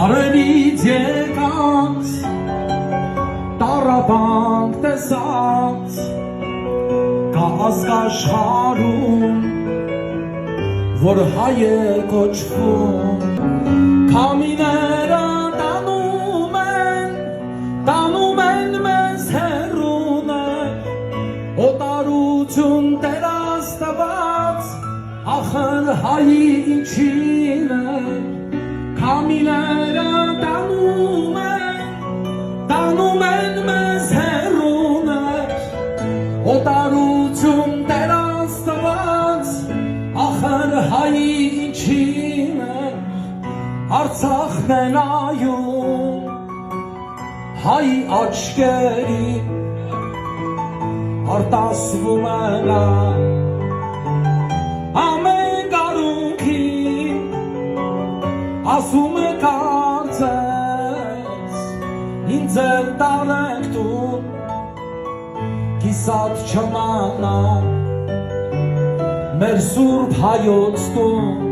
Արևից եկած տառապանք տեսած կա ազգաշխարհում որ հայ է կոչվում քամիները տանում են մեզ հեռուներ օտարություն Տեր Աստված ախր հայի ինչին է քամիները տանում են մեզ հեռուներ օտարություն Տեր Աստված ախր հայի ինչին է Արցախն է նայում հայի աչքերի արտասվում է նա ամեն կարունքին ասում է կարծես ինձ էլ տարեք տուն կիսատ չմանա մեր սուրբ հայոց տուն